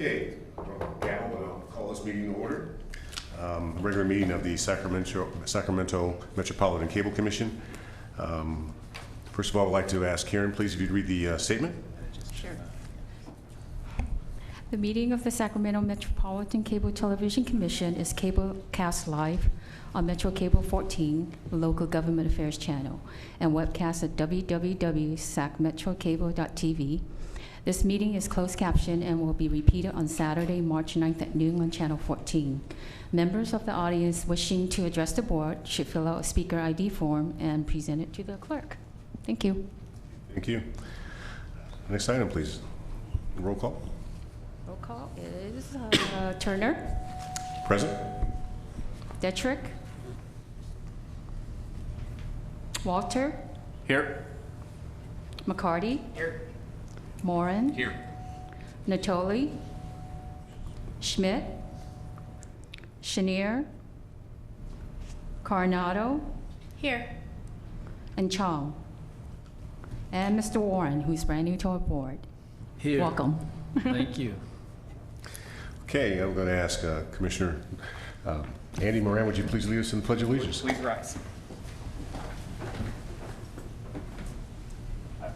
Okay, gavel, and I'll call this meeting to order. Regular meeting of the Sacramento Metropolitan Cable Commission. First of all, I'd like to ask Karen, please, if you'd read the statement. Sure. The meeting of the Sacramento Metropolitan Cable Television Commission is cablecast live on Metro Cable 14, the local government affairs channel, and webcast at www.sacmetrocable.tv. This meeting is closed captioned and will be repeated on Saturday, March 9th at noon on Channel 14. Members of the audience wishing to address the board should fill out a speaker ID form and present it to the clerk. Thank you. Thank you. Next item, please. Roll call. Roll call is Turner, Present. Detrick, Walter, Here. McCarty, Here. Moran, Here. Natoli, Schmidt, Chenier, Coronado, Here. and Chong. And Mr. Warren, who's brand new to our board. Here. Welcome. Thank you. Okay, I'm going to ask Commissioner Andy Moran, would you please lead us in the Pledge of Allegiance? Please rise.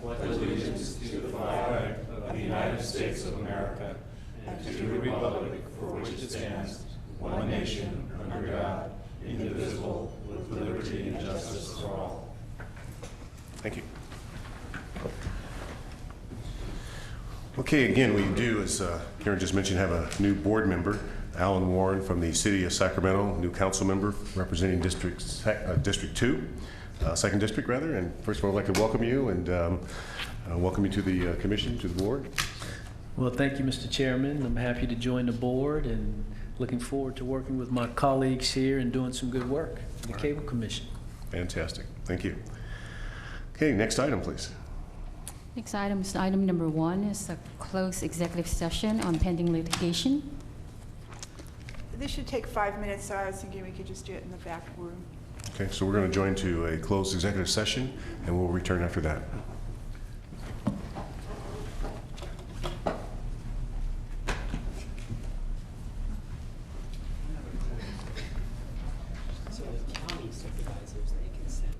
Allegiance to the flag of the United States of America and to the republic for which it stands, one nation, under God, indivisible, with liberty and justice for all. Thank you. Okay, again, we do, as Karen just mentioned, have a new board member, Alan Warren from the City of Sacramento, new council member representing District 2, Second District rather. And first of all, I'd like to welcome you and welcome you to the commission, to the board. Well, thank you, Mr. Chairman. I'm happy to join the board and looking forward to working with my colleagues here and doing some good work for the Cable Commission. Fantastic. Thank you. Okay, next item, please. Next item is item number 1 is a closed executive session on pending litigation. This should take 5 minutes, so I was thinking we could just do it in the back room. Okay, so we're going to join to a closed executive session, and we'll return after that. So the county supervisors, they can send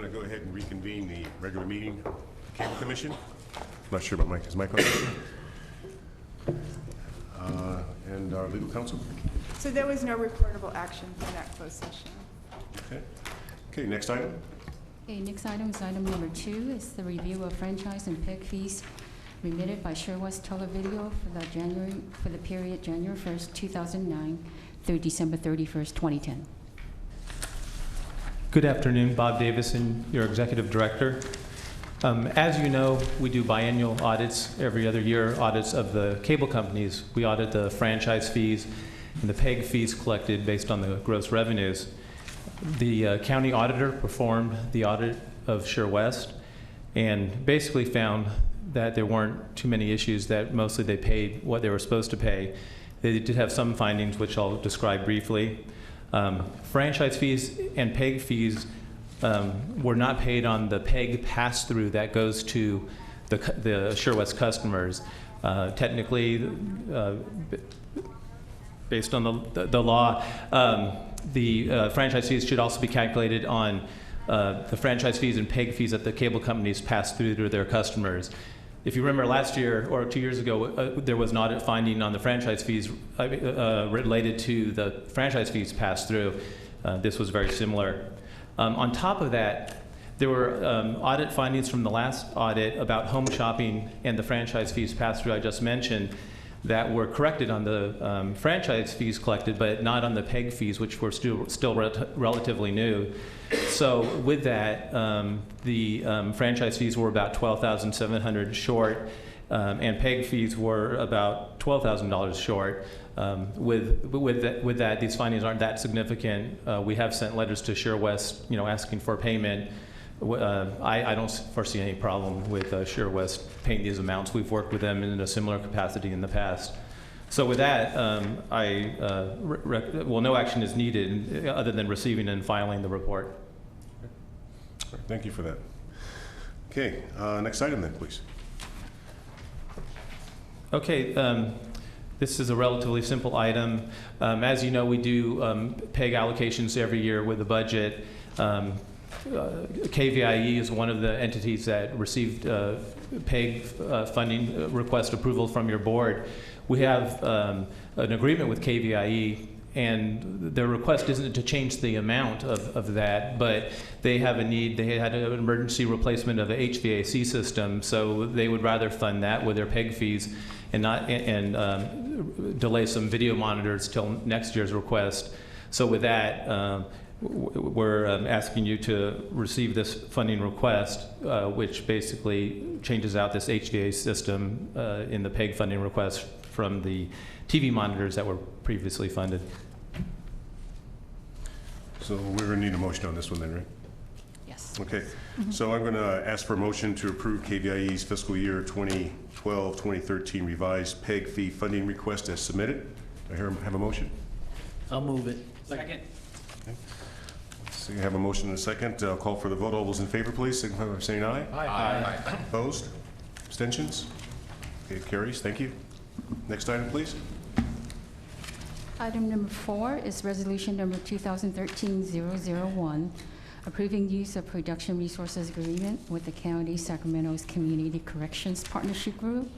going to go ahead and reconvene the regular meeting of the Cable Commission. Not sure about Mike. Is Mike on? And our legal counsel? So there was no reportable action from that closed session. Okay. Okay, next item. Okay, next item is item number 2, is the review of franchise and PEG fees remitted by Sure West Televideo for the period January 1st, 2009 through December 31st, 2010. Good afternoon, Bob Davison, your Executive Director. As you know, we do biannual audits, every other year audits of the cable companies. We audit the franchise fees and the PEG fees collected based on the gross revenues. The county auditor performed the audit of Sure West and basically found that there weren't too many issues, that mostly they paid what they were supposed to pay. They did have some findings, which I'll describe briefly. Franchise fees and PEG fees were not paid on the PEG pass-through that goes to the Sure West customers. Technically, based on the law, the franchise fees should also be calculated on the franchise fees and PEG fees that the cable companies pass through to their customers. If you remember last year or 2 years ago, there was an audit finding on the franchise fees related to the franchise fees passed through. This was very similar. On top of that, there were audit findings from the last audit about home shopping and the franchise fees passed through I just mentioned that were corrected on the franchise fees collected, but not on the PEG fees, which were still relatively new. So with that, the franchise fees were about $12,700 short, and PEG fees were about $12,000 short. With that, these findings aren't that significant. We have sent letters to Sure West, asking for payment. I don't foresee any problem with Sure West paying these amounts. We've worked with them in a similar capacity in the past. So with that, no action is needed other than receiving and filing the report. All right, thank you for that. Okay, next item then, please. Okay, this is a relatively simple item. As you know, we do PEG allocations every year with the budget. KVIE is one of the entities that received PEG funding request approval from your board. We have an agreement with KVIE, and their request isn't to change the amount of that, but they have a need. They had an emergency replacement of the HVAC system, so they would rather fund that with their PEG fees and not delay some video monitors till next year's request. So with that, we're asking you to receive this funding request, which basically changes out this HVAC system in the PEG funding request from the TV monitors that were previously funded. So we're going to need a motion on this one then, right? Yes. Okay, so I'm going to ask for a motion to approve KVIE's fiscal year 2012-2013 revised PEG fee funding request as submitted. Do I have a motion? I'll move it. Second. So you have a motion and a second. I'll call for the vote. All those in favor, please, signify by saying aye. Aye. Opposed? Abstentions? Okay, it carries. Thank you. Next item, please. Item number 4 is resolution number 2013-001, approving use of production resources agreement with the County Sacramento's Community Corrections Partnership Group.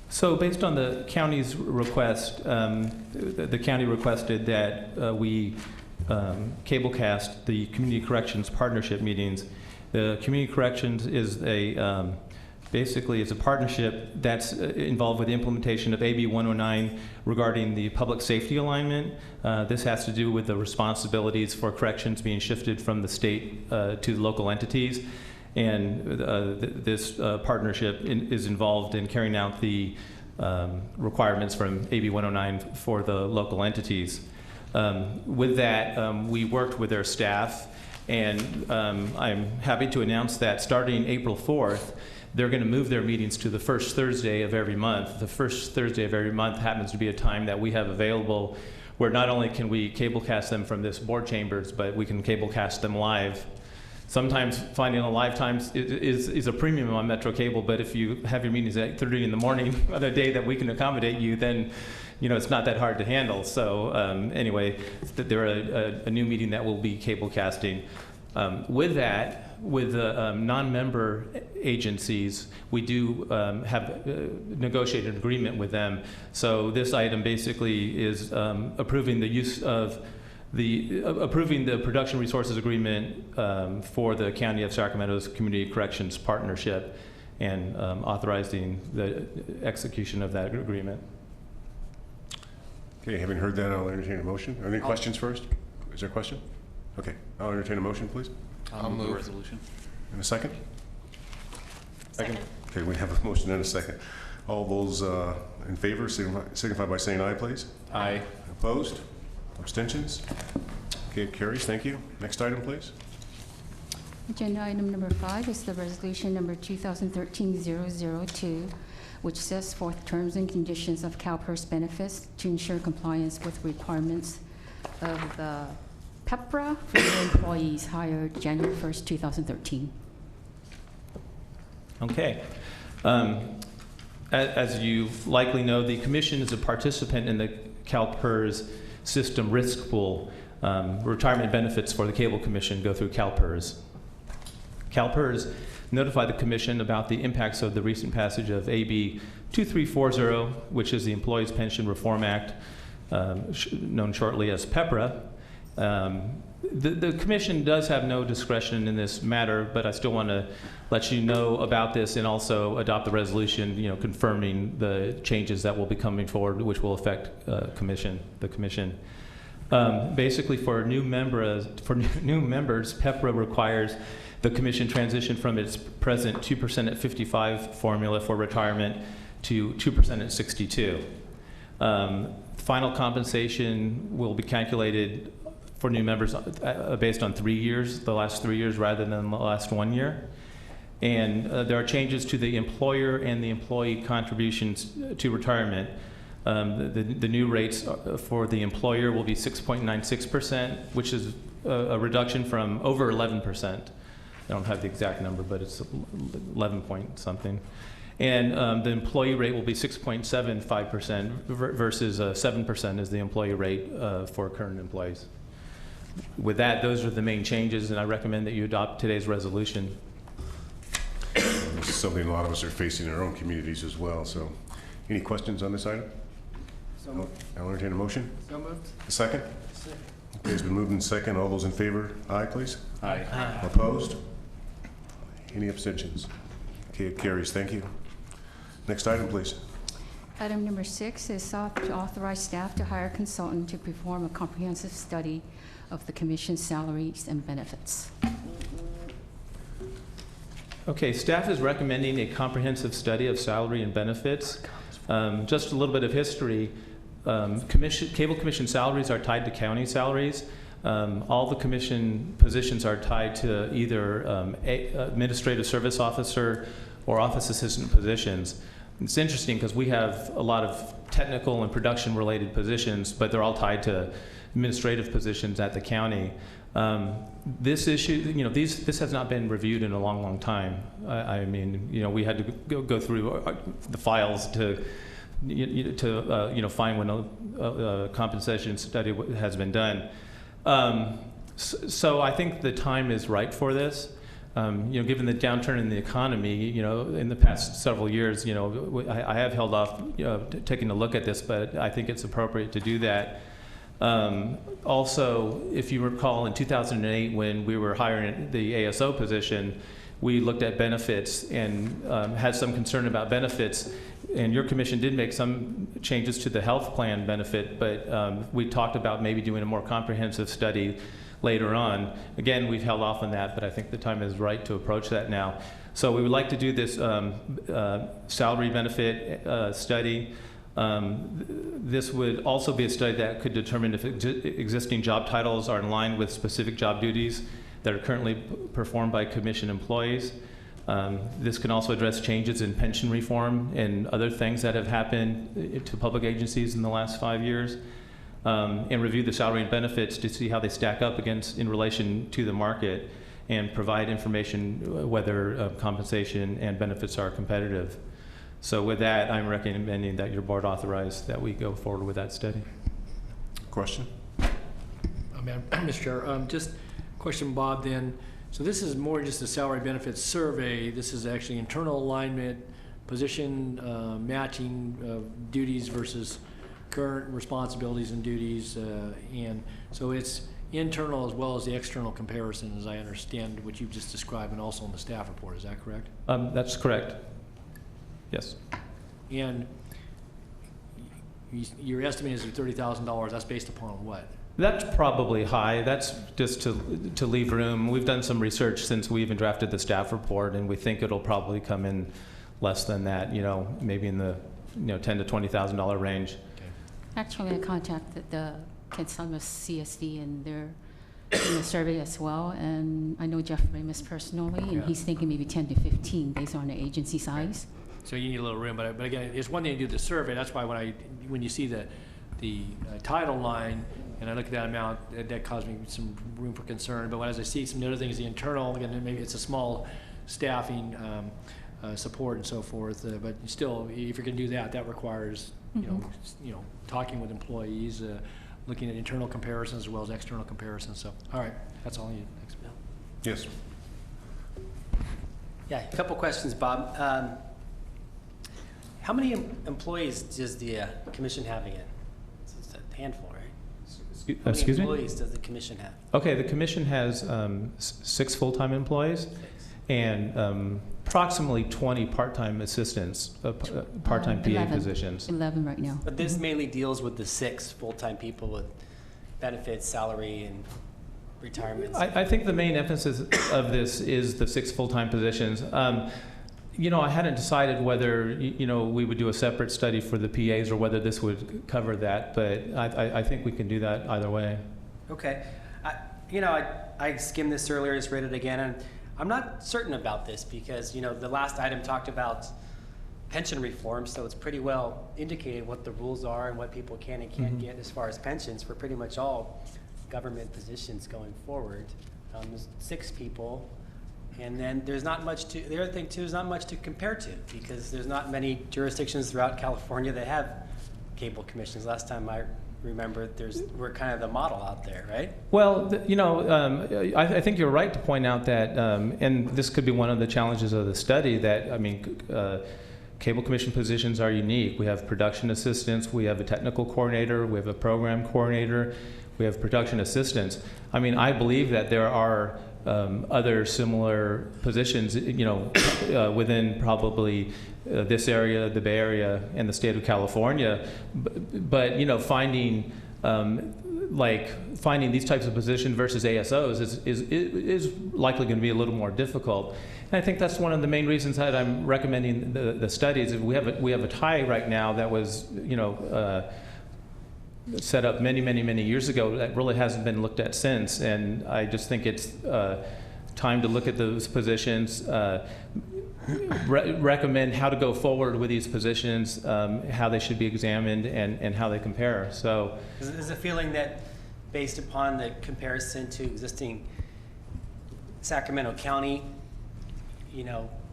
So based on the county's request, the county requested that we cablecast the Community Corrections Partnership meetings. The Community Corrections is basically it's a partnership that's involved with the implementation of AB 109 regarding the public safety alignment. This has to do with the responsibilities for corrections being shifted from the state to the local entities. And this partnership is involved in carrying out the requirements from AB 109 for the local entities. With that, we worked with their staff, and I'm happy to announce that starting April 4th, they're going to move their meetings to the first Thursday of every month. The first Thursday of every month happens to be a time that we have available where not only can we cablecast them from this board chambers, but we can cablecast them live. sometimes finding a live time is a premium on Metro Cable, but if you have your meetings at 8:30 in the morning on a day that we can accommodate you, then it's not that hard to handle. So anyway, there a new meeting that will be cable casting. With that, with the non-member agencies, we do have negotiated agreement with them. So this item basically is approving the use of approving the production resources agreement for the County of Sacramento's Community Corrections Partnership and authorizing the execution of that agreement. Okay, having heard that, I'll entertain a motion. Are there any questions first? Is there a question? Okay, I'll entertain a motion, please. I'll move the resolution. And a second? Second. Okay, we have a motion and a second. All those in favor signify by saying aye, please. Aye. Opposed? Abstentions? Okay, it carries. Thank you. Next item, please. Agenda item number 5 is the resolution number 2013-002, which sets forth terms and conditions of CalPERS benefits to ensure compliance with requirements of the PEPRA for the employees hired January 1st, 2013. Okay. As you likely know, the Commission is a participant in the CalPERS system risk pool. Retirement benefits for the Cable Commission go through CalPERS. CalPERS notified the Commission about the impacts of the recent passage of AB 2340, which is the Employees Pension Reform Act, known shortly as PEPRA. The Commission does have no discretion in this matter, but I still want to let you know about this and also adopt the resolution, confirming the changes that will be coming forward, which will affect the Commission. Basically, for new members, PEPRA requires the Commission transition from its present 2% at 55 formula for retirement to 2% at 62. Final compensation will be calculated for new members based on 3 years, the last 3 years rather than the last 1 year. And there are changes to the employer and the employee contributions to retirement. The new rates for the employer will be 6.96%, which is a reduction from over 11%. I don't have the exact number, but it's 11 point something. And the employee rate will be 6.75% versus 7% is the employee rate for current employees. With that, those are the main changes, and I recommend that you adopt today's resolution. This is something a lot of us are facing in our own communities as well. So, any questions on this item? So moved. I'll entertain a motion. So moved. A second? Okay, it's been moved in second. All those in favor, aye, please. Aye. Opposed? Any abstentions? Okay, it carries. Thank you. Next item, please. Item number 6 is sought to authorize staff to hire a consultant to perform a comprehensive study of the Commission's salaries and benefits. Okay, staff is recommending a comprehensive study of salary and benefits. Just a little bit of history. Cable Commission salaries are tied to county salaries. All the Commission positions are tied to either administrative service officer or office assistant positions. It's interesting because we have a lot of technical and production related positions, but they're all tied to administrative positions at the county. This issue, this has not been reviewed in a long, long time. I mean, we had to go through the files to find when a compensation study has been done. So I think the time is right for this. Given the downturn in the economy, in the past several years, I have held off, taking a look at this, but I think it's appropriate to do that. Also, if you recall, in 2008, when we were hiring the ASO position, we looked at benefits and had some concern about benefits. And your commission did make some changes to the health plan benefit, but we talked about maybe doing a more comprehensive study later on. Again, we've held off on that, but I think the time is right to approach that now. So we would like to do this salary benefit study. This would also be a study that could determine if existing job titles are in line with specific job duties that are currently performed by Commission employees. This can also address changes in pension reform and other things that have happened to public agencies in the last 5 years. And review the salary and benefits to see how they stack up in relation to the market. and provide information whether compensation and benefits are competitive. So with that, I'm recommending that your board authorize that we go forward with that study. Question? Mr. Chair, just question, Bob, then. So this is more just a salary benefits survey. This is actually internal alignment, position matching duties versus current responsibilities and duties. And so it's internal as well as the external comparison, as I understand what you've just described, and also in the staff report. Is that correct? That's correct. Yes. And your estimate is $30,000. That's based upon what? That's probably high. That's just to leave room. We've done some research since we even drafted the staff report, and we think it'll probably come in less than that. Maybe in the $10,000 to $20,000 range. Actually, I contacted the Kansas CSD and they're in the survey as well, and I know Jeff Ramus personally, and he's thinking maybe 10 to 15 based on the agency size. So you need a little room, but again, it's one thing to do the survey. That's why when you see the title line, and I look at that amount, that caused me some room for concern. But as I see some other things, the internal, again, maybe it's a small staffing support and so forth. But still, if you're going to do that, that requires talking with employees, looking at internal comparisons as well as external comparisons. So, all right, that's all I need. Thanks, Bill. Yes. Yeah, a couple questions, Bob. How many employees does the commission have again? It's a handful, right? How many Excuse me? employees does the commission have? Okay, the commission has 6 full-time employees and approximately 20 part-time assistants, part-time PA 11. positions. 11 right now. But this mainly deals with the 6 full-time people with benefits, salary, and retirements. I think the main emphasis of this is the 6 full-time positions. I hadn't decided whether we would do a separate study for the PAs or whether this would cover that, but I think we can do that either way. Okay. I skimmed this earlier, just read it again, and I'm not certain about this because, the last item talked about pension reform, so it's pretty well indicated what the rules are and what people can and can't get as far as pensions for pretty much all government positions going forward. There's 6 people. And then there's not much to, the other thing too, is not much to compare to because there's not many jurisdictions throughout California that have cable commissions. Last time I remember, we're kind of the model out there, right? Well, I think you're right to point out that, and this could be one of the challenges of the study, that, cable commission positions are unique. We have production assistants, we have a technical coordinator, we have a program coordinator, we have production assistants. I believe that there are other similar positions, within probably this area, the Bay Area, and the state of California. But finding finding these types of positions versus ASOs is likely going to be a little more difficult. And I think that's one of the main reasons that I'm recommending the studies. We have a tie right now that was set up many years ago that really hasn't been looked at since, and I just think it's time to look at those positions, recommend how to go forward with these positions, how they should be examined, and how they compare. So Is a feeling that based upon the comparison to existing Sacramento County,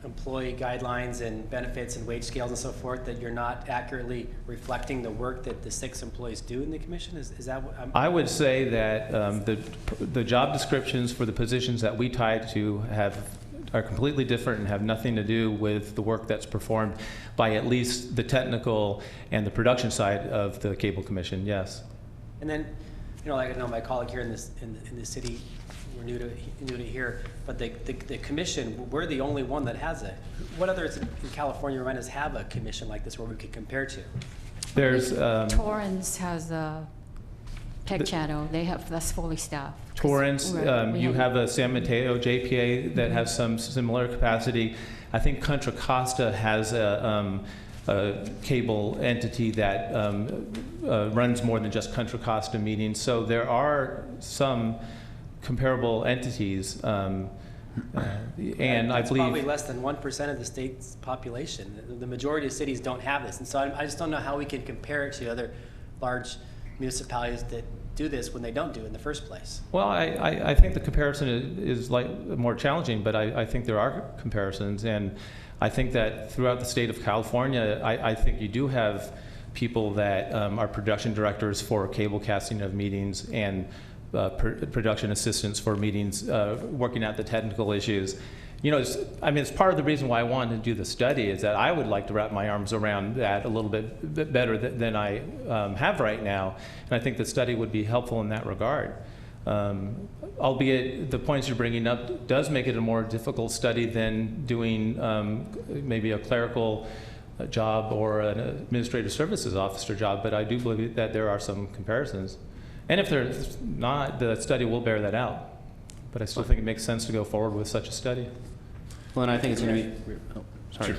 employee guidelines and benefits and wage scales and so forth, that you're not accurately reflecting the work that the 6 employees do in the commission? Is that what I would say that the job descriptions for the positions that we tie to are completely different and have nothing to do with the work that's performed by at least the technical and the production side of the Cable Commission. Yes. And then, like I know my colleague here in the city, we're new to it here, but the commission, we're the only one that has it. What others in California, remind us, have a commission like this where we could compare to? There's Torrance has a Peg Channel. That's fully staffed. Torrance, you have a San Mateo JPA that has some similar capacity. I think Contra Costa has a cable entity that runs more than just Contra Costa meetings. So there are some comparable entities, and I believe probably less than 1% of the state's population. The majority of cities don't have this, and so I just don't know how we can compare it to other large municipalities that do this when they don't do it in the first place? Well, I think the comparison is like more challenging, but I think there are comparisons, and I think that throughout the state of California, I think you do have people that are production directors for cable casting of meetings and production assistants for meetings, working out the technical issues. You know, it's part of the reason why I wanted to do the study is that I would like to wrap my arms around that a little bit better than I have right now, and I think the study would be helpful in that regard. Albeit the points you're bringing up does make it a more difficult study than doing maybe a clerical job or an administrative services officer job, but I do believe that there are some comparisons. And if there's not, the study will bear that out. But I still think it makes sense to go forward with such a study. Well, and I think it's going to be, sorry.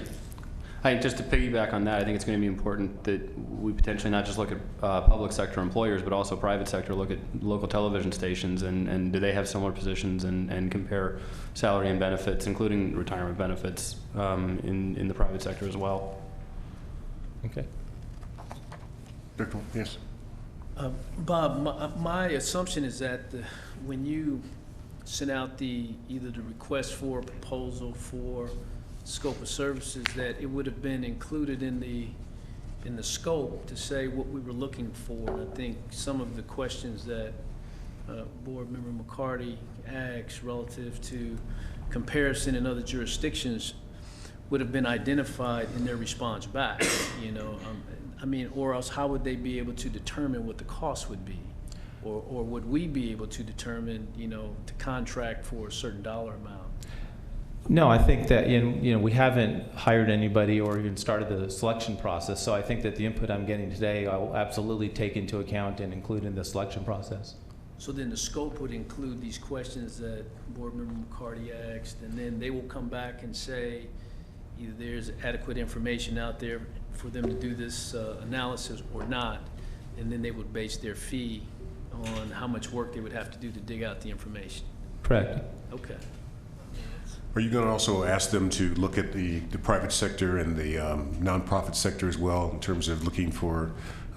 Sure. Just to piggyback on that, I think it's going to be important that we potentially not just look at public sector employers, but also private sector, look at local television stations and do they have similar positions and compare salary and benefits, including retirement benefits in the private sector as well. Okay. Yes. Bob, my assumption is that when you sent out either the request for a proposal for scope of services, that it would have been included in the scope to say what we were looking for. And I think some of the questions that Board Member McCarty asked relative to comparison in other jurisdictions would have been identified in their response back, you know. I mean, or else how would they be able to determine what the cost would be? Or would we be able to determine, you know, to contract for a certain dollar amount? No, I think that we haven't hired anybody or even started the selection process. So I think that the input I'm getting today, I will absolutely take into account and include in the selection process. So then the scope would include these questions that Board Member McCarty asked, and then they will come back and say either there's adequate information out there for them to do this analysis or not, and then they would base their fee on how much work they would have to do to dig out the information. Correct. Okay. Are you going to also ask them to look at the private sector and the nonprofit sector as well in terms of looking for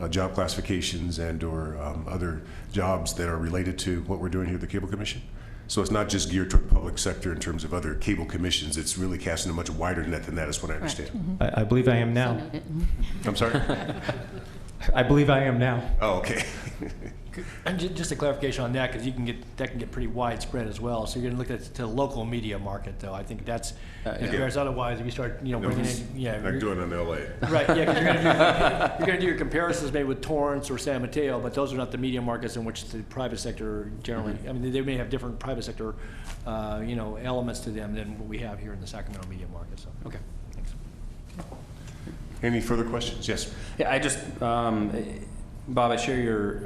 job classifications and or other jobs that are related to what we're doing here at the Cable Commission? So it's not just geared toward the public sector in terms of other cable commissions. It's really casting a much wider net than that, is what I understand. Mm-hmm. I believe I am now. So noted. I'm sorry? I believe I am now. Oh, okay. And just a clarification on that, because that can get pretty widespread as well. So you're going to look at the local media market, though. I think that's, because otherwise, if you start, bringing in, Like doing in LA. right, yeah, because you're going to do your comparisons maybe with Torrance or San Mateo, but those are not the media markets in which the private sector generally. I mean, they may have different private sector, elements to them than what we have here in the Sacramento media market. So, okay, thanks. Any further questions? Yes. Yeah, I just, Bob, I share your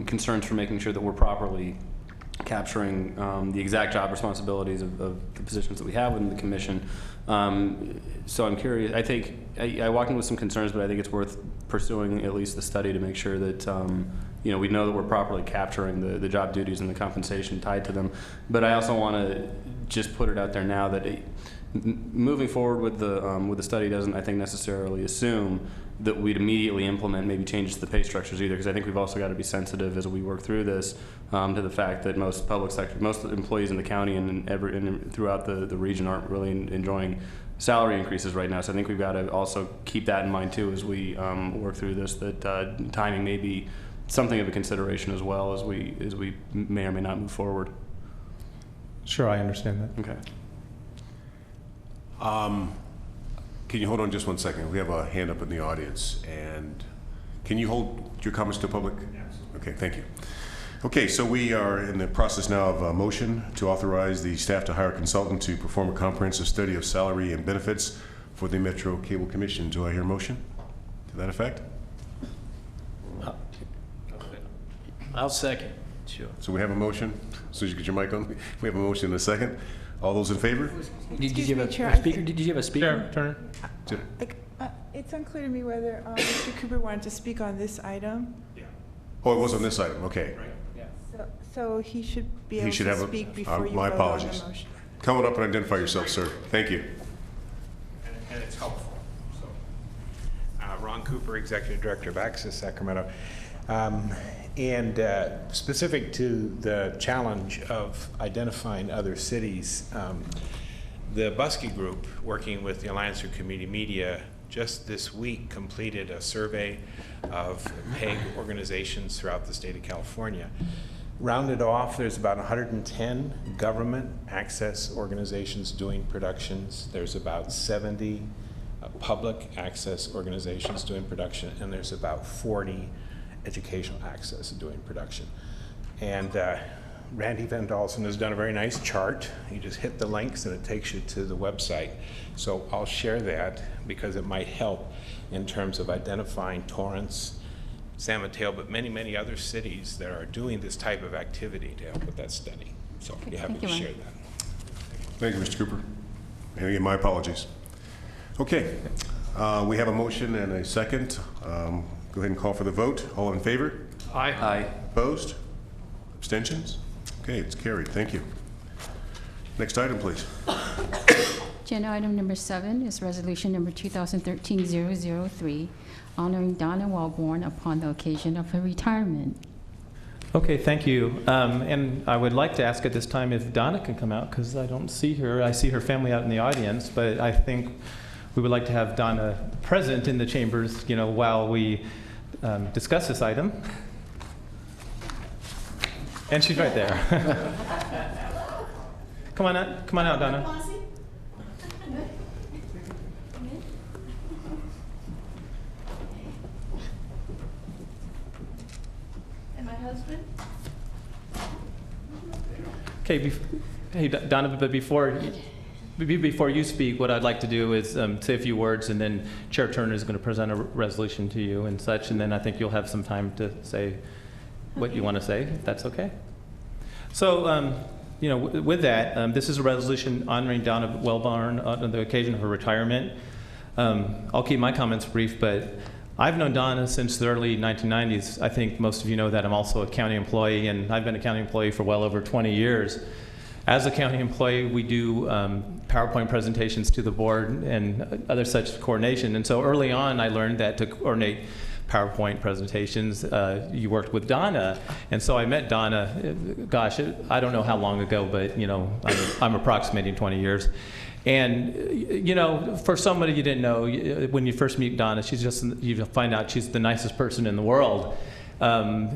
concerns for making sure that we're properly capturing the exact job responsibilities of the positions that we have within the commission. So I'm curious. I think I walk in with some concerns, but I think it's worth pursuing at least the study to make sure that we know that we're properly capturing the job duties and the compensation tied to them. But I also want to just put it out there now that moving forward with the study doesn't, I think, necessarily assume that we'd immediately implement maybe changes to the pay structures either, because I think we've also got to be sensitive as we work through this to the fact that most employees in the county and throughout the region aren't really enjoying salary increases right now. So I think we've got to also keep that in mind too as we work through this, that timing may be something of a consideration as well as we may or may not move forward. Sure, I understand that. Okay. Can you hold on just one second? We have a hand up in the audience, and can you hold your comments to the public? Okay, thank you. Okay, so we are in the process now of a motion to authorize the staff to hire a consultant to perform a comprehensive study of salary and benefits for the Metro Cable Commission. Do I hear a motion to that effect? I'll second. Sure. So we have a motion. As soon as you get your mic on, we have a motion and a second. All those in favor? Did you have Chair, a speaker? Did you have a speaker? Turner. It's unclear to me whether Mr. Cooper wanted to speak on this item. Oh, it was on this item. Okay. So he should be able He should to have speak a, before you my vote on apologies. the motion. Come on up and identify yourself, sir. Thank you. And it's helpful. So, Ron Cooper, Executive Director of Access Sacramento. And specific to the challenge of identifying other cities, the Buskey Group, working with the Alliance for Community Media, just this week completed a survey of PEG organizations throughout the state of California. Rounded off, there's about 110 government access organizations doing productions. There's about 70 public access organizations doing production, and there's about 40 educational access doing production. And Randy Van Dalsen has done a very nice chart. You just hit the links and it takes you to the website. So I'll share that because it might help in terms of identifying Torrance, San Mateo, but many, many other cities that are doing this type of activity to help with that study. So Okay, be happy thank to you, share Ryan. that. Thank you, Mr. Cooper. And again, my apologies. Okay, we have a motion and a second. Go ahead and call for the vote. All in favor? Aye. Aye. Opposed? Abstentions? Okay, it's carried. Thank you. Next item, please. Agenda item number 7 is resolution number 2013-003, honoring Donna Wellborn upon the occasion of her retirement. Okay, thank you. And I would like to ask at this time if Donna can come out, because I don't see her. I see her family out in the audience, but I think we would like to have Donna present in the chambers, while we discuss this item. And she's right there. Come on out, Donna. And my husband? Okay, hey, Donna, but before you speak, what I'd like to do is say a few words, and then Chair Turner is going to present a resolution to you and such, and then I think you'll have some time to say what you want to say, if that's okay. So, with that, this is a resolution honoring Donna Wellborn on the occasion of her retirement. I'll keep my comments brief, but I've known Donna since the early 1990s. I think most of you know that I'm also a county employee, and I've been a county employee for well over 20 years. As a county employee, we do PowerPoint presentations to the board and other such coordination. And so early on, I learned that to coordinate PowerPoint presentations, you worked with Donna. And so I met Donna, gosh, I don't know how long ago, but I'm approximating 20 years. And, for somebody you didn't know, when you first meet Donna, you find out she's the nicest person in the world.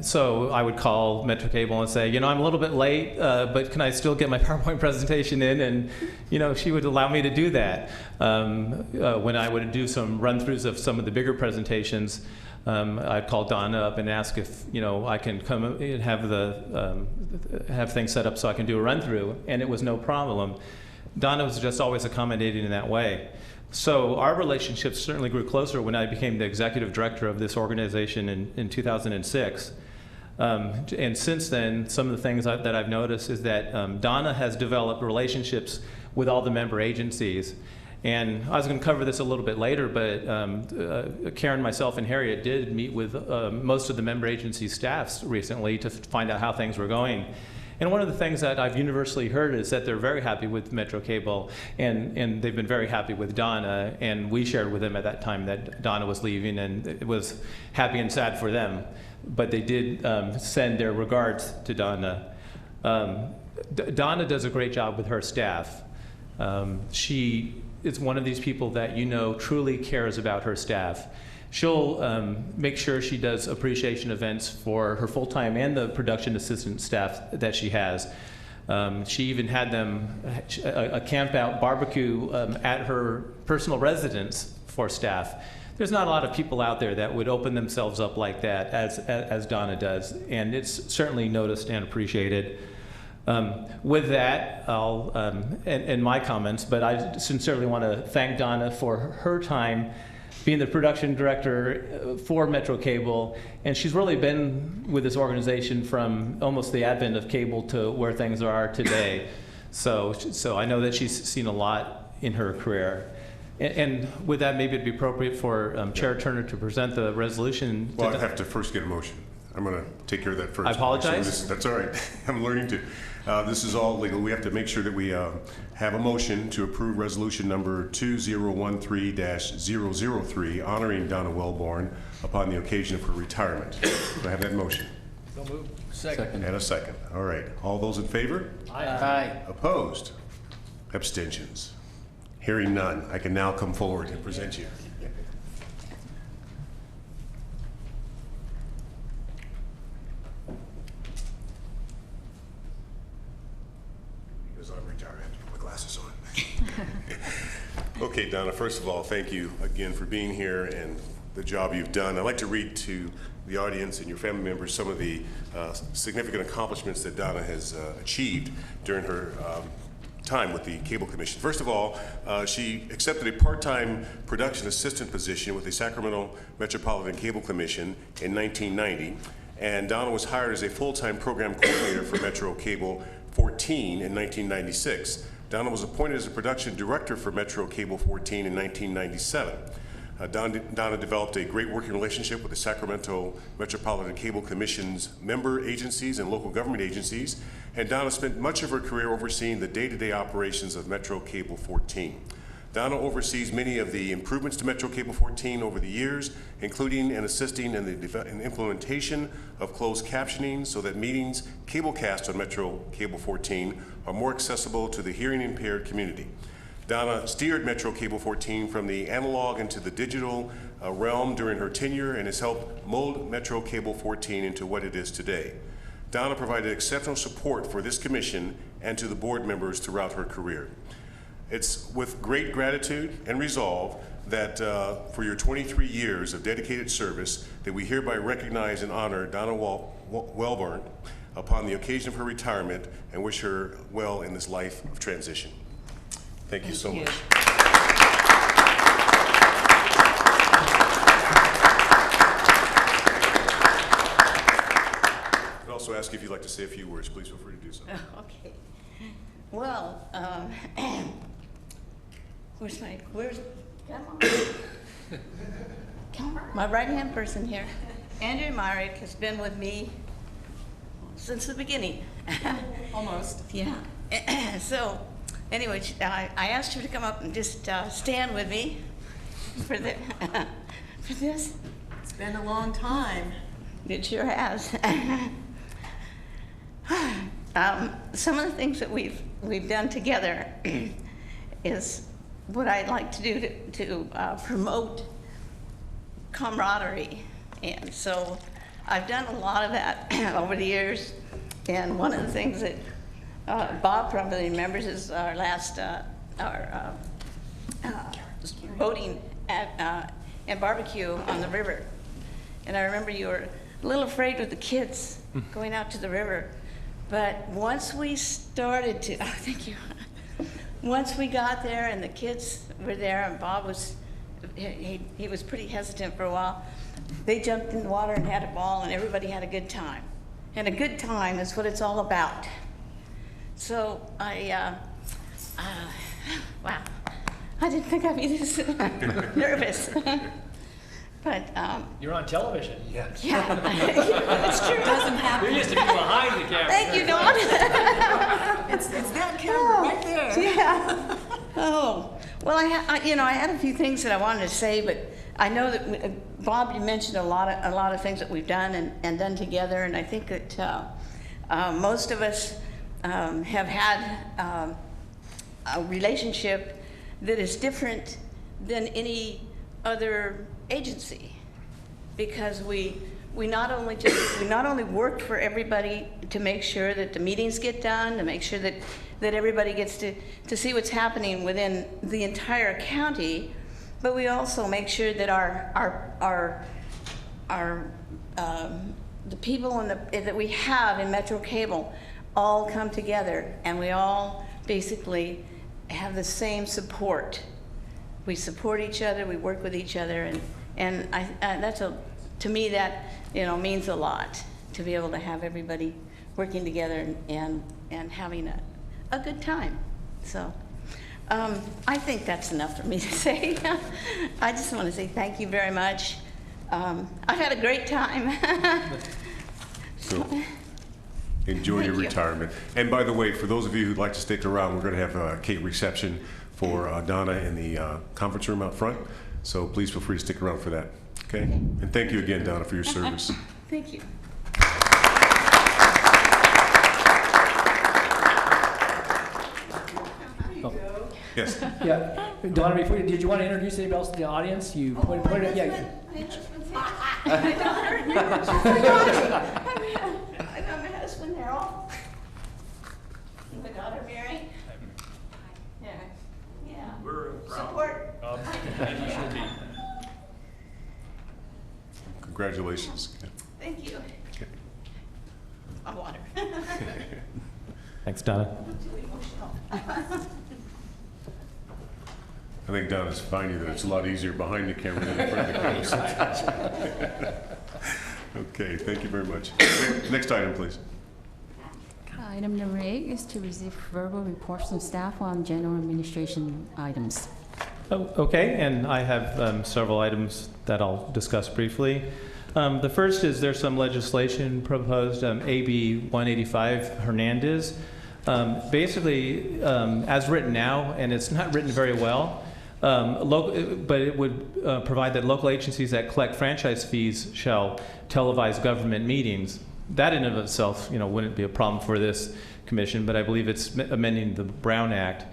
So I would call Metro Cable and say, I'm a little bit late, but can I still get my PowerPoint presentation in? And, she would allow me to do that. When I would do some run-throughs of some of the bigger presentations, I'd call Donna up and ask if, I can come and have things set up so I can do a run-through, and it was no problem. Donna was just always accommodating in that way. So our relationship certainly grew closer when I became the executive director of this organization in 2006. And since then, some of the things that I've noticed is that Donna has developed relationships with all the member agencies. And I was going to cover this a little bit later, but Karen, myself, and Harriet did meet with most of the member agency staffs recently to find out how things were going. And one of the things that I've universally heard is that they're very happy with Metro Cable, and they've been very happy with Donna. And we shared with them at that time that Donna was leaving, and it was happy and sad for them. But they did send their regards to Donna. Donna does a great job with her staff. She is one of these people that truly cares about her staff. She'll make sure she does appreciation events for her full-time and the production assistant staff that she has. She even had them a camp-out barbecue at her personal residence for staff. There's not a lot of people out there that would open themselves up like that as Donna does, and it's certainly noticed and appreciated. With that, I'll end my comments, but I sincerely want to thank Donna for her time being the production director for Metro Cable, and she's really been with this organization from almost the advent of cable to where things are today. So I know that she's seen a lot in her career. And with that, maybe it'd be appropriate for Chair Turner to present the resolution. Well, I'd have to first get a motion. I'm going to take care of that first. I apologize. That's all right. I'm learning to. This is all legal. We have to make sure that we have a motion to approve resolution number 2013-003, honoring Donna Wellborn upon the occasion of her retirement. Do I have that motion? So moved. Second. And a second. All right. All those in favor? Aye. Opposed? Abstentions? Hearing none, I can now come forward and present you. Because I'm retired, I have to put my glasses on. Okay, Donna, first of all, thank you again for being here and the job you've done. I'd like to read to the audience and your family members some of the significant accomplishments that Donna has achieved during her time with the Cable Commission. First of all, she accepted a part-time production assistant position with the Sacramento Metropolitan Cable Commission in 1990, and Donna was hired as a full-time program coordinator for Metro Cable 14 in 1996. Donna was appointed as a production director for Metro Cable 14 in 1997. Donna developed a great working relationship with the Sacramento Metropolitan Cable Commission's member agencies and local government agencies, and Donna spent much of her career overseeing the day-to-day operations of Metro Cable 14. Donna oversees many of the improvements to Metro Cable 14 over the years, including and assisting in the implementation of closed captioning so that meetings cablecast on Metro Cable 14 are more accessible to the hearing impaired community. Donna steered Metro Cable 14 from the analog into the digital realm during her tenure and has helped mold Metro Cable 14 into what it is today. Donna provided exceptional support for this commission and to the board members throughout her career. It's with great gratitude and resolve that for your 23 years of dedicated service that we hereby recognize and honor Donna Welborn upon the occasion of her retirement and wish her well in this life of transition. Thank you so much. I'd also ask if you'd like to say a few words. Please feel free to do so. Okay. Well, where's come on, my right-hand person here. Andrew Myrick has been with me since the beginning. Almost. Yeah. So, anyway, I asked her to come up and just stand with me for the for this. It's been a long time. It sure has. Some of the things that we've done together is what I'd like to do to promote camaraderie, and so I've done a lot of that over the years. And one of the things that Bob probably remembers is our last boating and barbecue on the river. And I remember you were a little afraid with the kids going out to the river. But once we started to, oh, thank you. Once we got there and the kids were there and Bob was, he was pretty hesitant for a while, they jumped in the water and had a ball and everybody had a good time. And a good time is what it's all about. So wow, I didn't think I'd be this nervous. But You're on television. yeah, it's true. It doesn't happen. You're used to be behind the camera. Thank you, Dawn. It's that camera right there. Yeah. Oh, well, I had a few things that I wanted to say, but I know that Bob, you mentioned a lot of things that we've done and done together, and I think that most of us have had a relationship that is different than any other agency, because we not only worked for everybody to make sure that the meetings get done, to make sure that everybody gets to see what's happening within the entire county, but we also make sure that the people that we have in Metro Cable all come together, and we all basically have the same support. We support each other, we work with each other, and to me that means a lot, to be able to have everybody working together and having a good time. So I think that's enough for me to say. I just want to say thank you very much. I've had a great time. So enjoy your retirement. And by the way, for those of you who'd like to stick around, we're going to have a cake reception for Donna in the conference room out front. So please feel free to stick around for that. Okay? And thank you again, Donna, for your service. Thank you. Yes. Yeah, Donna, before, did you want to introduce anybody else to the audience? You put it, yeah. My daughter. I got my husband there all. My daughter Mary. Yeah. Yeah. We're proud. Support. As you should be. Congratulations. Thank you. Okay. My water. Thanks, Donna. Too emotional. I think Donna's finding that it's a lot easier behind the camera than in front of the camera sometimes. Okay, thank you very much. Next item, please. Item number 8 is to receive verbal reports from staff on general administration items. Oh, okay, and I have several items that I'll discuss briefly. The first is there's some legislation proposed, AB 185 Hernandez. Basically, as written now, and it's not written very well, but it would provide that local agencies that collect franchise fees shall televise government meetings. That in and of itself, wouldn't be a problem for this commission, but I believe it's amending the Brown Act.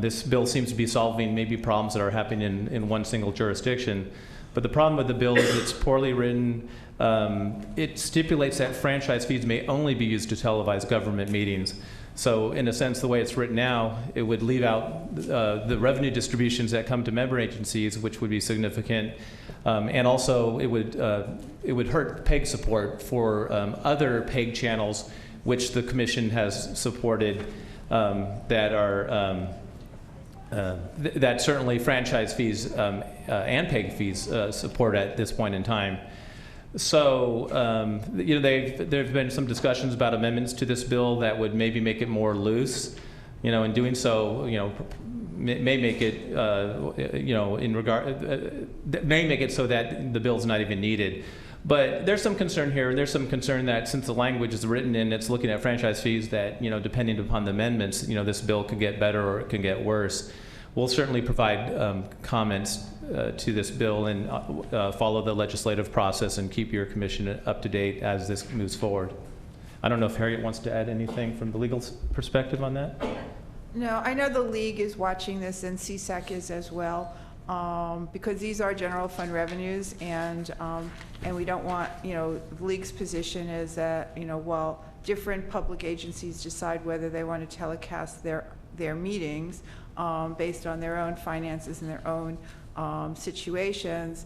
This bill seems to be solving maybe problems that are happening in one single jurisdiction. But the problem with the bill is it's poorly written. It stipulates that franchise fees may only be used to televise government meetings. So in a sense, the way it's written now, it would leave out the revenue distributions that come to member agencies, which would be significant. And also, it would hurt PEG support for other PEG channels, which the commission has supported that are that certainly franchise fees and PEG fees support at this point in time. So, there have been some discussions about amendments to this bill that would maybe make it more loose. In doing so, may make it, may make it so that the bill's not even needed. But there's some concern here, and there's some concern that since the language is written and it's looking at franchise fees, that depending upon the amendments, this bill could get better or it can get worse. We'll certainly provide comments to this bill and follow the legislative process and keep your commission up to date as this moves forward. I don't know if Harriet wants to add anything from the legal perspective on that. No, I know the league is watching this and CSAC is as well, because these are general fund revenues, and we don't want, the league's position is that, while different public agencies decide whether they want to telecast their meetings based on their own finances and their own situations,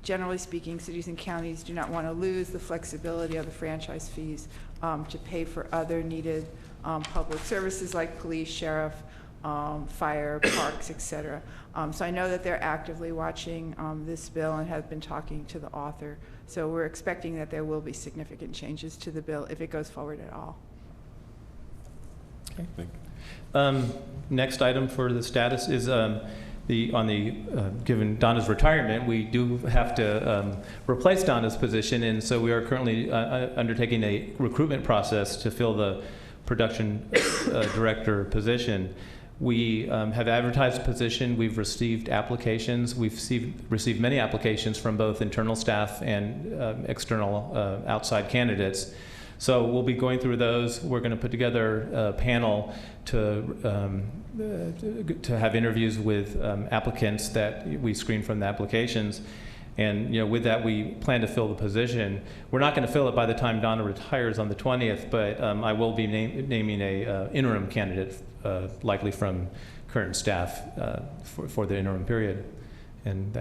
generally speaking, cities and counties do not want to lose the flexibility of the franchise fees to pay for other needed public services like police, sheriff, fire, parks, etc. So I know that they're actively watching this bill and have been talking to the author. So we're expecting that there will be significant changes to the bill if it goes forward at all. Okay. Next item for the status is given Donna's retirement, we do have to replace Donna's position, and so we are currently undertaking a recruitment process to fill the production director position. We have advertised the position. We've received applications. We've received many applications from both internal staff and external outside candidates. So we'll be going through those. We're going to put together a panel to have interviews with applicants that we screen from the applications. And with that, we plan to fill the position. We're not going to fill it by the time Donna retires on the 20th, but I will be naming a interim candidate, likely from current staff, for the interim period. And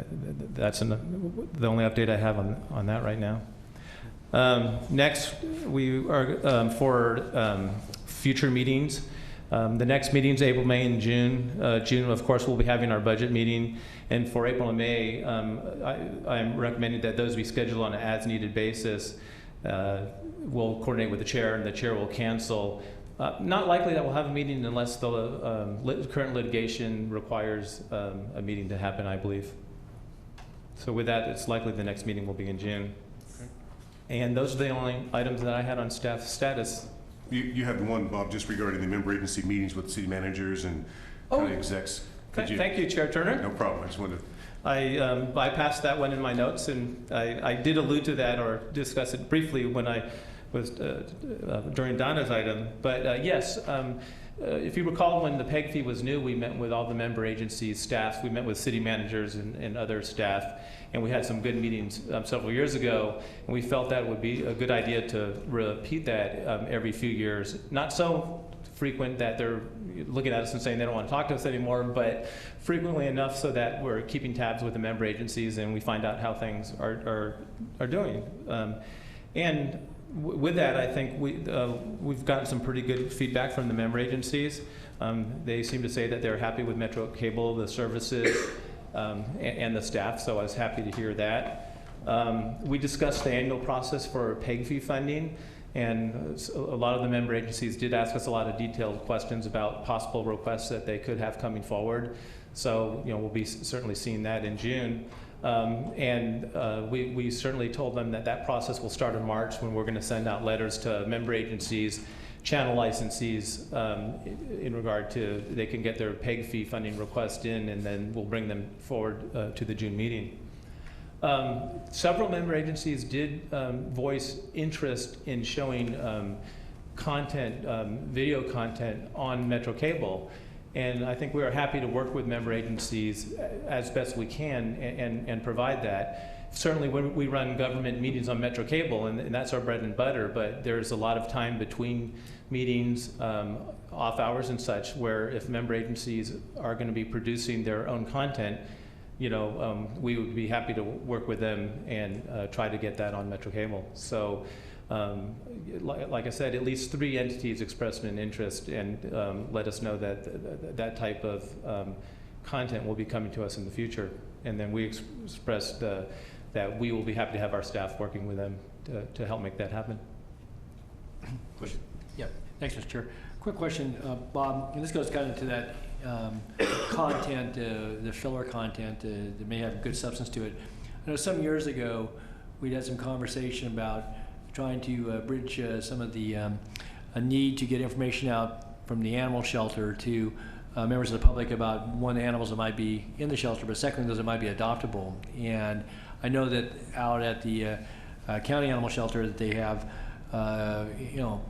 that's the only update I have on that right now. Next, we are for future meetings. The next meetings, April, May, and June. June, of course, we'll be having our budget meeting. And for April and May, I'm recommending that those be scheduled on an as-needed basis. We'll coordinate with the chair, and the chair will cancel. Not likely that we'll have a meeting unless the current litigation requires a meeting to happen, I believe. So with that, it's likely the next meeting will be in June. Okay. And those are the only items that I had on staff status. You had one, Bob, just regarding the member agency meetings with city managers and county execs. Thank you, Chair Turner. No problem. I just wanted to. I bypassed that one in my notes, and I did allude to that or discuss it briefly when I was during Donna's item. But yes, If you recall, when the PEG fee was new, we met with all the member agencies, staffs. We met with city managers and other staff, and we had some good meetings several years ago, and we felt that it would be a good idea to repeat that every few years. Not so frequent that they're looking at us and saying they don't want to talk to us anymore, but frequently enough so that we're keeping tabs with the member agencies and we find out how things are doing. And with that, I think we've gotten some pretty good feedback from the member agencies. They seem to say that they're happy with Metro Cable, the services, and the staff, so I was happy to hear that. We discussed the annual process for PEG fee funding, and a lot of the member agencies did ask us a lot of detailed questions about possible requests that they could have coming forward. So, we'll be certainly seeing that in June. We certainly told them that process will start in March, when we're going to send out letters to member agencies, channel licensees, in regard to they can get their PEG fee funding request in, and then we'll bring them forward to the June meeting. Several member agencies did voice interest in showing content, video content on Metro Cable. And I think we are happy to work with member agencies as best we can and provide that. Certainly when we run government meetings on Metro Cable, and that's our bread and butter, but there's a lot of time between meetings, off hours and such, where if member agencies are going to be producing their own content, we would be happy to work with them and try to get that on Metro Cable. So, like I said, at least 3 entities expressed an interest and let us know that that type of content will be coming to us in the future. And then we expressed that we will be happy to have our staff working with them to help make that happen. Question? Yeah. Thanks, Mr. Chair. Quick question, Bob, and this goes kind of to that content, the filler content that may have good substance to it. I know some years ago we had some conversation about trying to bridge some of the a need to get information out from the animal shelter to members of the public about, one, the animals that might be in the shelter, but secondly, those that might be adoptable. And I know that out at the county animal shelter that they have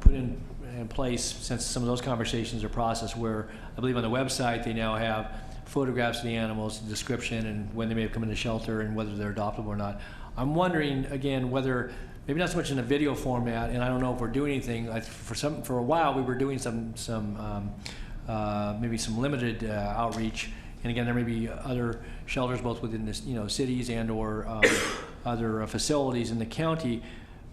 put in place, since some of those conversations are processed, where I believe on the website they now have photographs of the animals, the description, and when they may have come into shelter and whether they're adoptable or not. I'm wondering again whether, maybe not so much in a video format, and I don't know if we're doing anything. For a while we were doing maybe some limited outreach, and again there may be other shelters both within this cities and or other facilities in the county.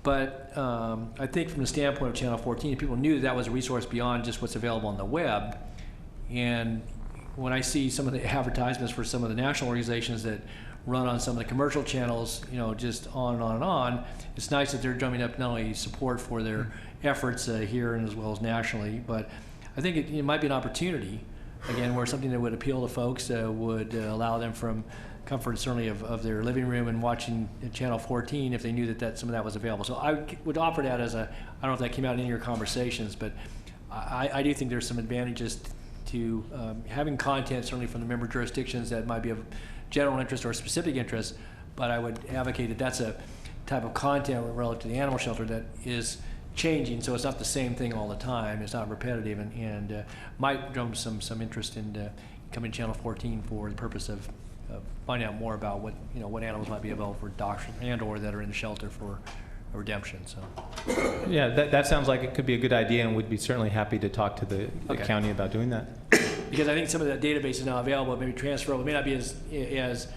But I think from the standpoint of Channel 14, people knew that was a resource beyond just what's available on the web. And when I see some of the advertisements for some of the national organizations that run on some of the commercial channels, just on and on and on, it's nice that they're drumming up not only support for their efforts here and as well as nationally, but I think it might be an opportunity, again, where something that would appeal to folks would allow them from comfort certainly of their living room and watching Channel 14 if they knew that some of that was available. So I would offer that as I don't know if that came out in your conversations, but I do think there's some advantages to having content certainly from the member jurisdictions that might be of general interest or specific interest, but I would advocate that that's a type of content relative to the animal shelter that is changing, so it's not the same thing all the time, it's not repetitive, and might drum some interest in coming to Channel 14 for the purpose of finding out more about what animals might be available for adoption and or that are in the shelter for redemption. So yeah, that sounds like it could be a good idea, and we'd be certainly happy to talk to the county about doing that. Because I think some of that database is now available, maybe transferable. It may not be as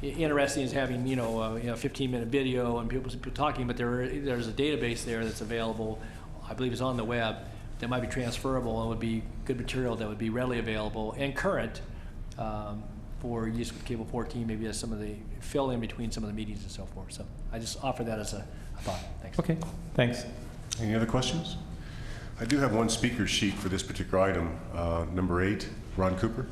interesting as having a 15-minute video and people talking, but there's a database there that's available. I believe it's on the web that might be transferable and would be good material that would be readily available and current for use with Cable 14, maybe as some of the fill in between some of the meetings and so forth. So I just offer that as a thought. Thanks. Okay, thanks. Any other questions? I do have one speaker sheet for this particular item, number 8, Ron Cooper.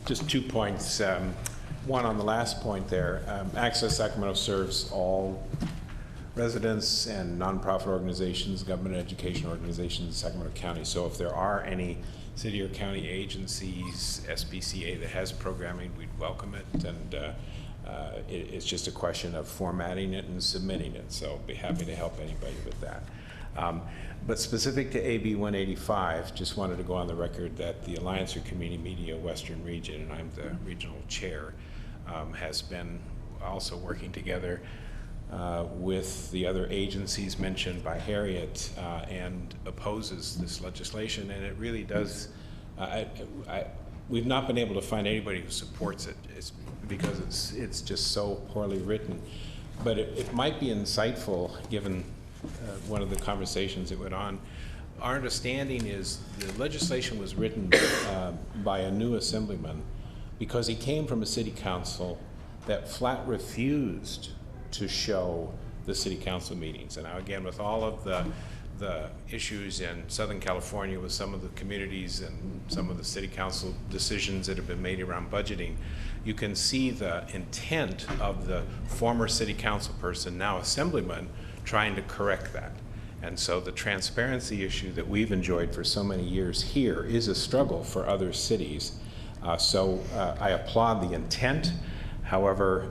Just 2 points. One on the last point there. Access Sacramento serves all residents and nonprofit organizations, government education organizations in Sacramento County. So if there are any city or county agencies, SPCA, that has programming, we'd welcome it. And It's just a question of formatting it and submitting it, so be happy to help anybody with that. But specific to AB 185, just wanted to go on the record that the Alliance for Community Media Western Region, and I'm the regional chair, has been also working together with the other agencies mentioned by Harriet and opposes this legislation, and it really does, we've not been able to find anybody who supports it. It's because it's just so poorly written. But it might be insightful, given one of the conversations that went on. Our understanding is the legislation was written by a new assemblyman because he came from a city council that flat refused to show the city council meetings. And now again, with all of the issues in Southern California with some of the communities and some of the city council decisions that have been made around budgeting, you can see the intent of the former city council person, now assemblyman, trying to correct that. And so the transparency issue that we've enjoyed for so many years here is a struggle for other cities. So I applaud the intent. However,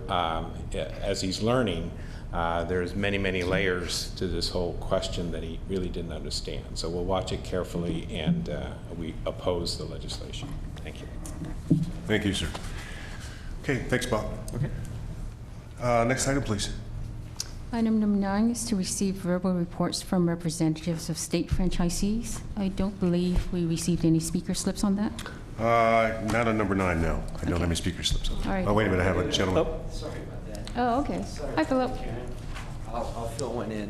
as he's learning, there's many, many layers to this whole question that he really didn't understand. So we'll watch it carefully, and we oppose the legislation. Thank you. Thank you, sir. Okay, thanks, Bob. Okay. Next item, please. Item number 9 is to receive verbal reports from representatives of state franchisees. I don't believe we received any speaker slips on that. Not on number 9, no. I don't have any speaker slips on that. All right. Oh, wait a minute, I have a gentleman. Oh, sorry about that. Oh, okay. Hi, Philip. I'll fill one in.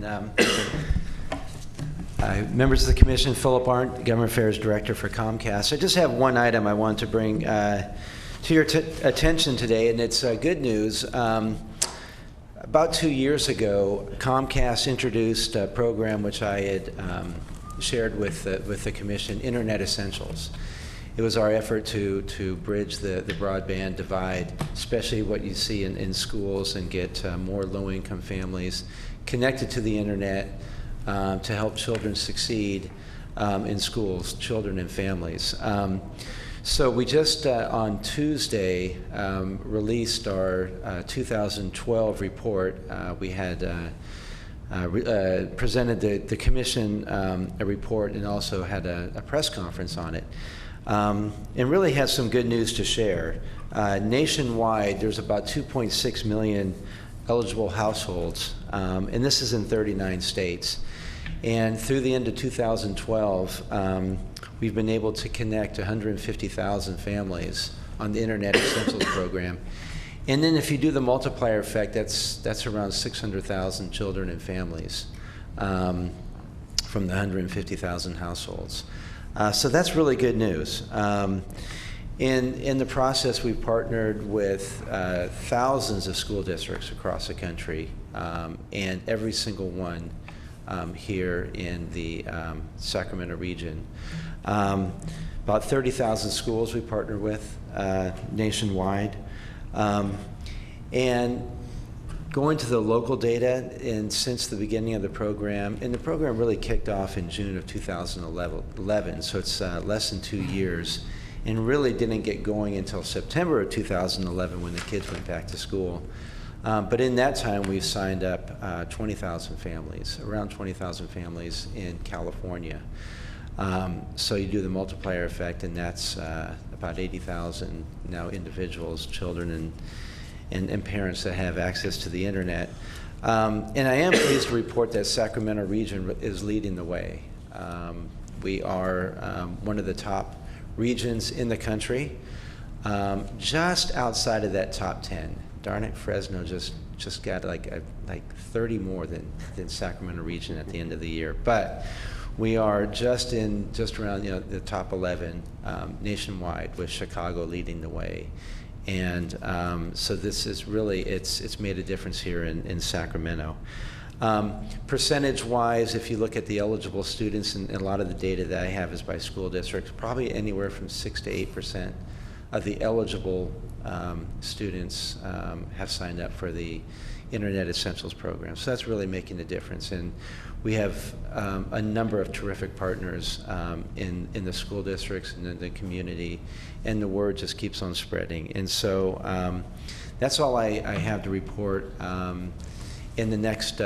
Members of the commission, Philip Arndt, Government Affairs Director for Comcast. I just have one item I want to bring to your attention today, and it's good news. About 2 years ago, Comcast introduced a program which I had shared with the commission, Internet Essentials. It was our effort to bridge the broadband divide, especially what you see in schools, and get more low-income families connected to the internet to help children succeed in schools, children and families. So we just on Tuesday released our 2012 report. We had presented the commission a report and also had a press conference on it. And really has some good news to share. Nationwide, there's about 2.6 million eligible households, and this is in 39 states. And through the end of 2012, we've been able to connect 150,000 families on the Internet Essentials program. And then if you do the multiplier effect, that's around 600,000 children and families from the 150,000 households. So that's really good news. In the process, we've partnered with thousands of school districts across the country, and every single one here in the Sacramento region. About 30,000 schools we partner with nationwide. And going to the local data, and since the beginning of the program, and the program really kicked off in June of 2011, so it's less than 2 years, and really didn't get going until September of 2011 when the kids went back to school. But in that time, we've signed up 20,000 families, around 20,000 families in California. So you do the multiplier effect, and that's about 80,000 now individuals, children, and parents that have access to the internet. And I am pleased to report that Sacramento region is leading the way. We are one of the top regions in the country, just outside of that top 10. Darn it, Fresno just got like 30 more than Sacramento region at the end of the year. But we are just around the top 11 nationwide, with Chicago leading the way. And so this is really, it's made a difference here in Sacramento. Percentage-wise, if you look at the eligible students, and a lot of the data that I have is by school districts, probably anywhere from 6 to 8% of the eligible students have signed up for the Internet Essentials program. So that's really making a difference. And we have a number of terrific partners in the school districts and in the community, and the word just keeps on spreading. And so that's all I have to report. In the next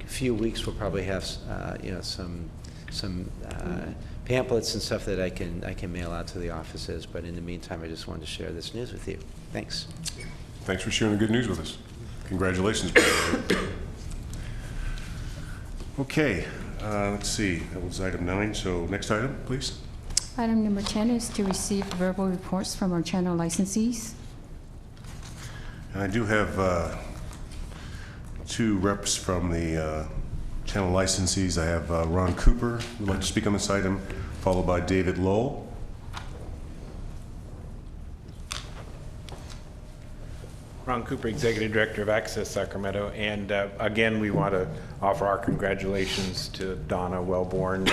few weeks, we'll probably have some pamphlets and stuff that I can mail out to the offices. But in the meantime, I just wanted to share this news with you. Thanks. Thanks for sharing the good news with us. Congratulations, Brad. Okay, let's see. That was item 9. So next item, please. Item number 10 is to receive verbal reports from our channel licensees. And I do have 2 reps from the channel licensees. I have Ron Cooper, who would like to speak on this item, followed by David Lowell. Ron Cooper, Executive Director of Access Sacramento, and again, we want to offer our congratulations to Donna Wellborn.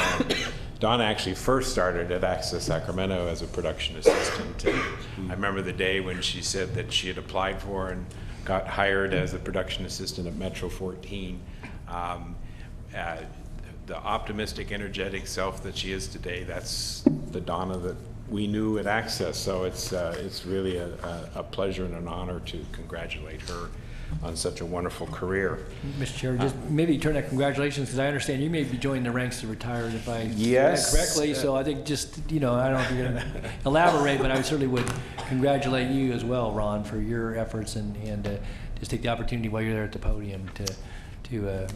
Donna actually first started at Access Sacramento as a production assistant. I remember the day when she said that she had applied for and got hired as a production assistant at Metro 14. The optimistic, energetic self that she is today, that's the Donna that we knew at Access. So it's really a pleasure and an honor to congratulate her on such a wonderful career. Mr. Chair, just maybe turn that congratulations, because I understand you may be joining the ranks of retired, if I Yes. said that correctly. So I think just, I don't know if you're going to elaborate, but I certainly would congratulate you as well, Ron, for your efforts, and just take the opportunity while you're there at the podium to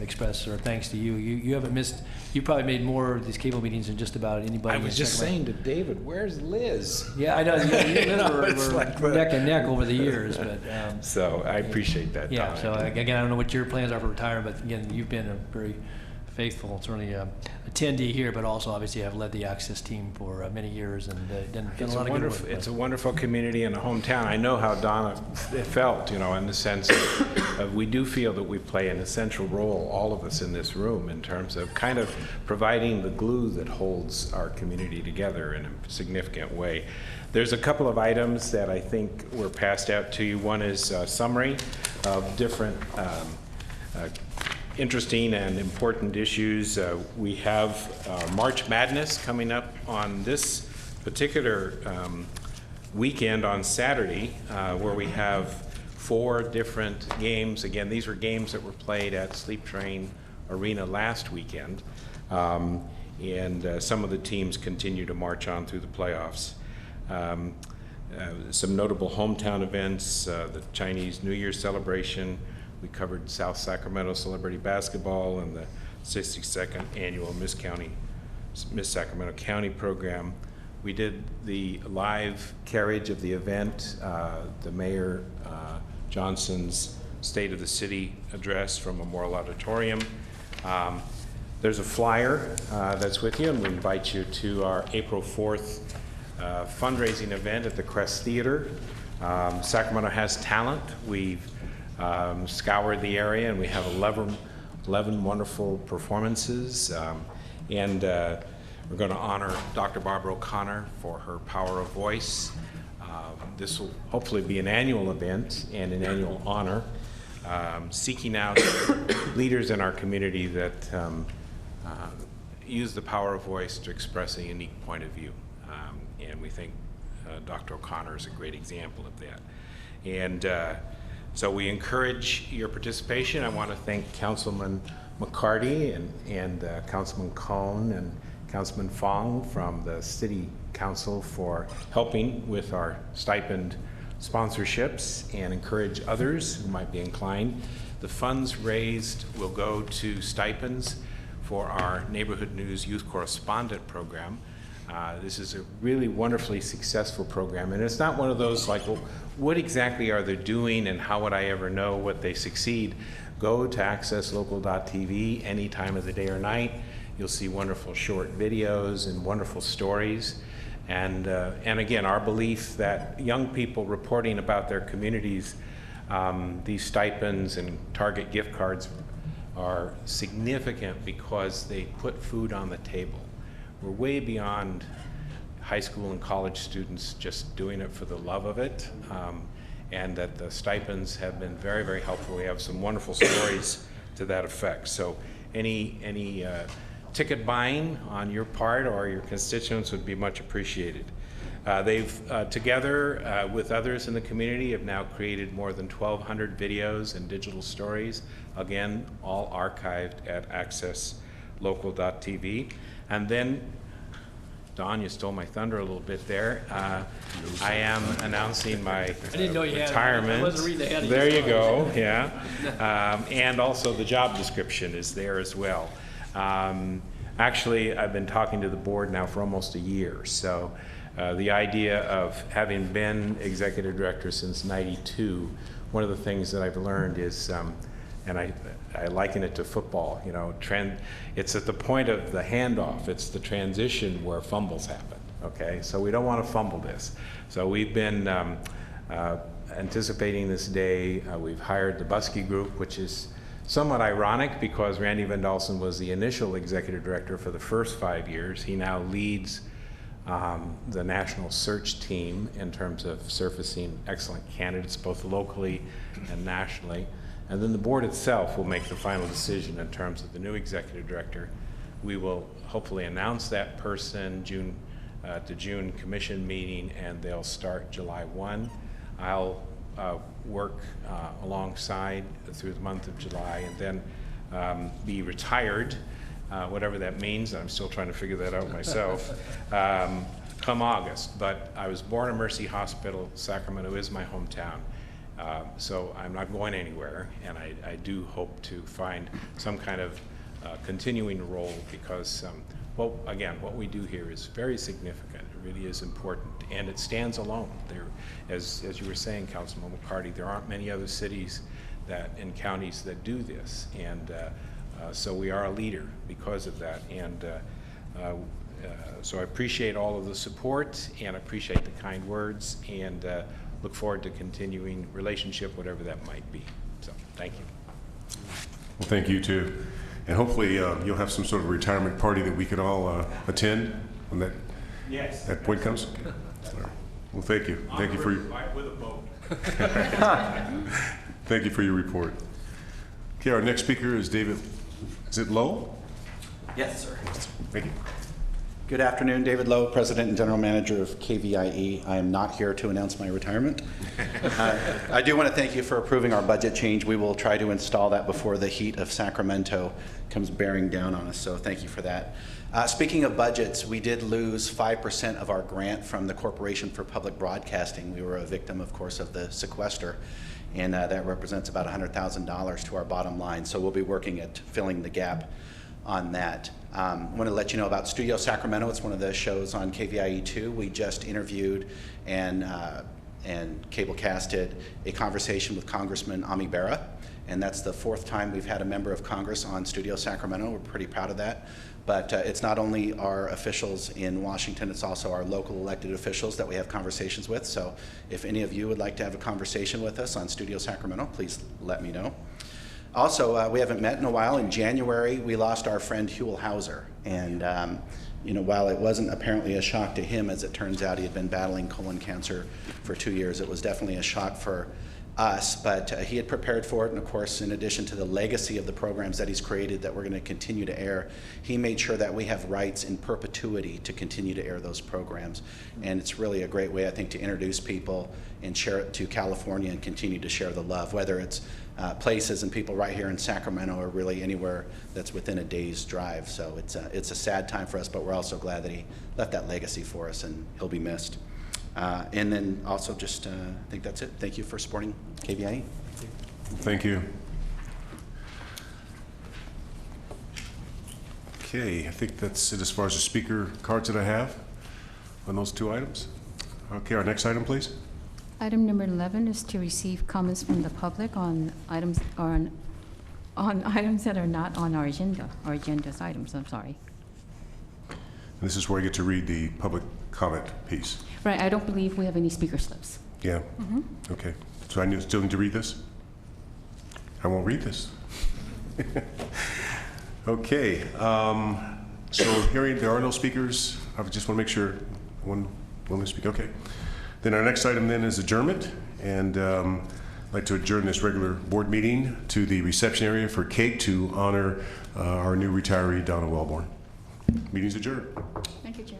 express our thanks to you. You haven't missed, you probably made more of these cable meetings than just about anybody. I was just saying to David, where's Liz? Yeah, I know. You and Liz It's were like- neck and neck over the years, but. So I appreciate that, Yeah, Donna. so again, I don't know what your plans are for retirement, but again, you've been a very faithful, certainly attendee here, but also obviously have led the Access team for many years and done a lot of good work. It's a wonderful community and a hometown. I know how Donna felt, in the sense of we do feel that we play an essential role, all of us in this room, in terms of kind of providing the glue that holds our community together in a significant way. There's a couple of items that I think were passed out to you. One is a summary of different interesting and important issues. We have March Madness coming up on this particular weekend on Saturday, where we have 4 different games. Again, these were games that were played at Sleep Train Arena last weekend, and some of the teams continue to march on through the playoffs. Some notable hometown events, the Chinese New Year celebration. We covered South Sacramento Celebrity Basketball and the 62nd annual Miss Sacramento County program. We did the live carriage of the event, the Mayor Johnson's State of the City address from Memorial Auditorium. There's a flyer that's with you, and we invite you to our April 4th fundraising event at the Crest Theater. Sacramento has talent. We've scoured the area, and we have 11 wonderful performances. And we're going to honor Dr. Barbara O'Connor for her power of voice. This will hopefully be an annual event and an annual honor, seeking out leaders in our community that use the power of voice to express a unique point of view. And we think Dr. O'Connor is a great example of that. And so we encourage your participation. I want to thank Councilman McCarty and Councilman Cohn and Councilman Fong from the City Council for helping with our stipend sponsorships, and encourage others who might be inclined. The funds raised will go to stipends for our Neighborhood News Youth Correspondent program. This is a really wonderfully successful program, and it's not one of those like, well, what exactly are they doing and how would I ever know what they succeed? Go to accesslocal.tv any time of the day or night. You'll see wonderful short videos and wonderful stories. And again, our belief that young people reporting about their communities, these stipends and Target gift cards are significant because they put food on the table. We're way beyond high school and college students just doing it for the love of it. and that the stipends have been very, very helpful. We have some wonderful stories to that effect. So any ticket buying on your part or your constituents would be much appreciated. They've, together with others in the community, have now created more than 1,200 videos and digital stories, again, all archived at accesslocal.tv. And then, Don, you stole my thunder a little bit there. I am announcing my didn't know you had it. retirement. I wasn't reading ahead of you. There you go, yeah. And also the job description is there as well. Actually, I've been talking to the board now for almost a year, so the idea of having been executive director since '92, one of the things that I've learned is, and I liken it to football, you know, it's at the point of the handoff, it's the transition where fumbles happen, okay? So we don't want to fumble this. So we've been anticipating this day. We've hired the Buskey Group, which is somewhat ironic because Randy Van Dalsen was the initial executive director for the first 5 years. He now leads the national search team in terms of surfacing excellent candidates, both locally and nationally. And then the board itself will make the final decision in terms of the new executive director. We will hopefully announce that person at the June commission meeting, and they'll start July 1. I'll work alongside through the month of July, and then be retired, whatever that means. I'm still trying to figure that out myself, come August. But I was born at Mercy Hospital. Sacramento is my hometown. So I'm not going anywhere, and I do hope to find some kind of continuing role because, well, again, what we do here is very significant. It really is important, and it stands alone. As you were saying, Councilman McCarty, there aren't many other cities and counties that do this, and so we are a leader because of that. And so I appreciate all of the support and appreciate the kind words, and look forward to continuing relationship, whatever that might be. So thank you. Well, thank you too. And hopefully you'll have some sort of retirement party that we can all attend when that point comes. Well, thank you. Thank you for with a boat. Thank you for your report. Okay, our next speaker is David. Is it Lowe? Yes, sir. Thank you. Good afternoon, David Lowe, President and General Manager of KVIE. I am not here to announce my retirement. I do want to thank you for approving our budget change. We will try to install that before the heat of Sacramento comes bearing down on us, so thank you for that. Speaking of budgets, we did lose 5% of our grant from the Corporation for Public Broadcasting. We were a victim, of course, of the sequester, and that represents about $100,000 to our bottom line, so we'll be working at filling the gap on that. I want to let you know about Studio Sacramento. It's one of the shows on KVIE2. We just interviewed and cable casted a conversation with Congressman Ami Bera, and that's the 4th time we've had a member of Congress on Studio Sacramento. We're pretty proud of that. But it's not only our officials in Washington, it's also our local elected officials that we have conversations with. So if any of you would like to have a conversation with us on Studio Sacramento, please let me know. Also, we haven't met in a while. In January, we lost our friend Huell Hauser. And you know, while it wasn't apparently a shock to him, as it turns out, he had been battling colon cancer for 2 years. It was definitely a shock for us, but he had prepared for it. And of course, in addition to the legacy of the programs that he's created that we're going to continue to air, he made sure that we have rights in perpetuity to continue to air those programs. And it's really a great way, I think, to introduce people and share it to California and continue to share the love, whether it's places and people right here in Sacramento or really anywhere that's within a day's drive. So it's a sad time for us, but we're also glad that he left that legacy for us, and he'll be missed. And then also just, I think that's it. Thank you for supporting KVIE. Thank you. Okay, I think that's it as far as the speaker cards that I have on those 2 items. Okay, our next item, please. Item number 11 is to receive comments from the public on items on items that are not on our agenda, or agenda's items, I'm sorry. This is where I get to read the public comment piece. Right, I don't believe we have any speaker slips. Yeah? Okay. So I still need to read this? I won't read this. Okay. So hearing there are no speakers, I just want to make sure one will speak. Okay. Then our next item then is adjournment, and I'd like to adjourn this regular board meeting to the reception area for cake to honor our new retiree, Donna Wellborn. Meeting's adjourned. Thank you, Chair.